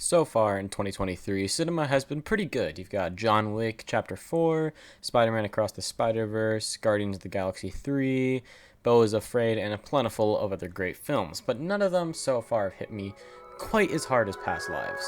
So far in 2023, cinema has been pretty good. You've got John Wick Chapter 4, Spider-Man Across the Spider-Verse, Guardians of the Galaxy 3, Beau is Afraid, and a plentiful of other great films, but none of them so far have hit me quite as hard as Past Lives.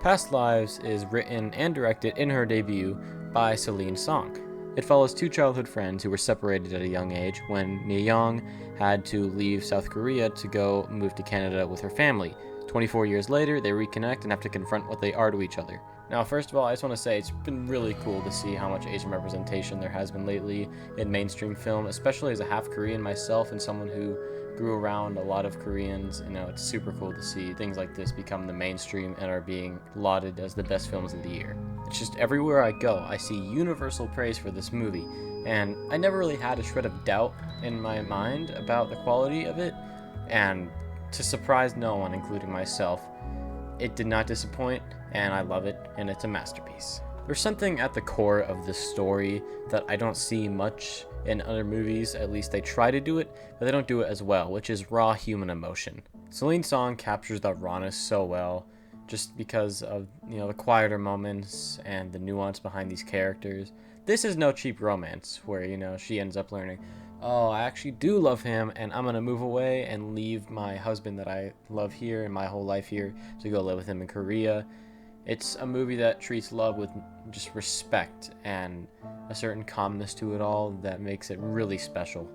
Past Lives is written and directed in her debut by Celine Song. It follows two childhood friends who were separated at a young age when Mi Young had to leave South Korea to go move to Canada with her family. 24 years later, they reconnect and have to confront what they are to each other. Now, first of all, I just want to say it's been really cool to see how much Asian representation there has been lately in mainstream film, especially as a half Korean myself and someone who grew around a lot of Koreans. It's super cool to see things like this become the mainstream and are being lauded as the best films of the year. It's just everywhere I go, I see universal praise for this movie, and I never really had a shred of doubt in my mind about the quality of it, and to surprise no one, including myself, it did not disappoint, and I love it, and it's a masterpiece. There's something at the core of this story that I don't see much in other movies. At least they try to do it, but they don't do it as well, which is raw human emotion. Celine Song captures that rawness so well, just because of the quieter moments and the nuance behind these characters. This is no cheap romance where she ends up learning, oh, I actually do love him, and I'm gonna move away and leave my husband that I love here and my whole life here to go live with him in Korea. It's a movie that treats love with just respect and a certain calmness to it all that makes it really special.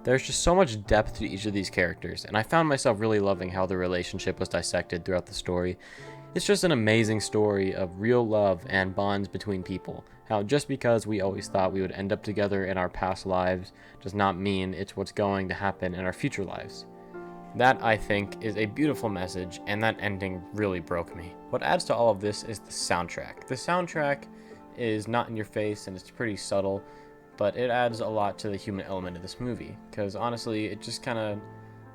There's just so much depth to each of these characters, and I found myself really loving how the relationship was dissected throughout the story. It's just an amazing story of real love and bonds between people. How just because we always thought we would end up together in our past lives does not mean it's what's going to happen in our future lives. That, I think, is a beautiful message, and that ending really broke me. What adds to all of this is the soundtrack. The soundtrack is not in your face, and it's pretty subtle, but it adds a lot to the human element of this movie, because honestly, it just kind of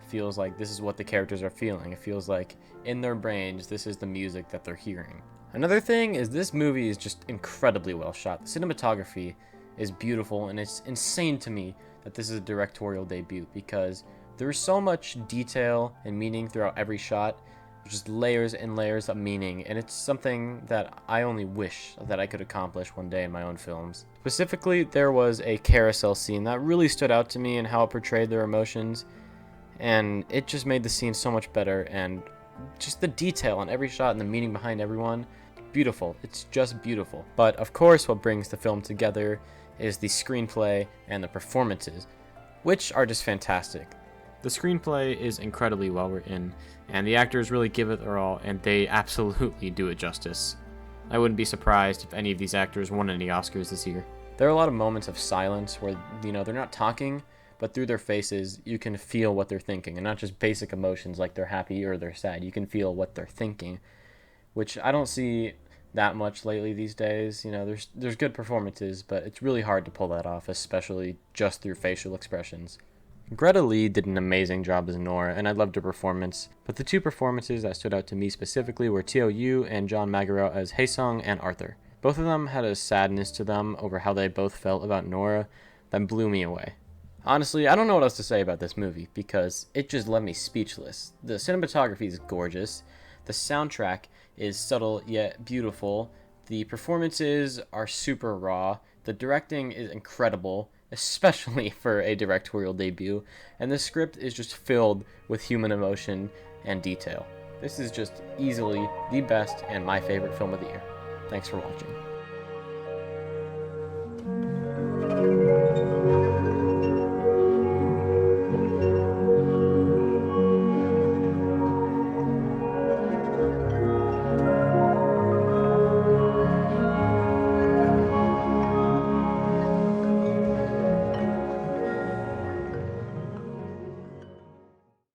feels like this is what the characters are feeling. It feels like in their brains, this is the music that they're hearing. Another thing is this movie is just incredibly well shot. The cinematography is beautiful, and it's insane to me that this is a directorial debut, because there's so much detail and meaning throughout every shot, just layers and layers of meaning, and it's something that I only wish that I could accomplish one day in my own films. Specifically, there was a carousel scene that really stood out to me in how it portrayed their emotions, and it just made the scene so much better, and just the detail on every shot and the meaning behind everyone, beautiful. It's just beautiful. But of course, what brings the film together is the screenplay and the performances, which are just fantastic. The screenplay is incredibly well written, and the actors really give it their all, and they absolutely do it justice. I wouldn't be surprised if any of these actors won any Oscars this year. There are a lot of moments of silence where, they're not talking, but through their faces, you can feel what they're thinking, and not just basic emotions like they're happy or they're sad. You can feel what they're thinking, which I don't see that much lately these days. There's good performances, but it's really hard to pull that off, especially just through facial expressions. Greta Lee did an amazing job as Nora, and I loved her performance, but the two performances that stood out to me specifically were Teo Yoo and John Magaro as Haesung and Arthur. Both of them had a sadness to them over how they both felt about Nora that blew me away. Honestly, I don't know what else to say about this movie, because it just left me speechless. The cinematography is gorgeous, the soundtrack is subtle yet beautiful, the performances are super raw, the directing is incredible, especially for a directorial debut, and the script is just filled with human emotion and detail. This is just easily the best and my favorite film of the year. Thanks for watching.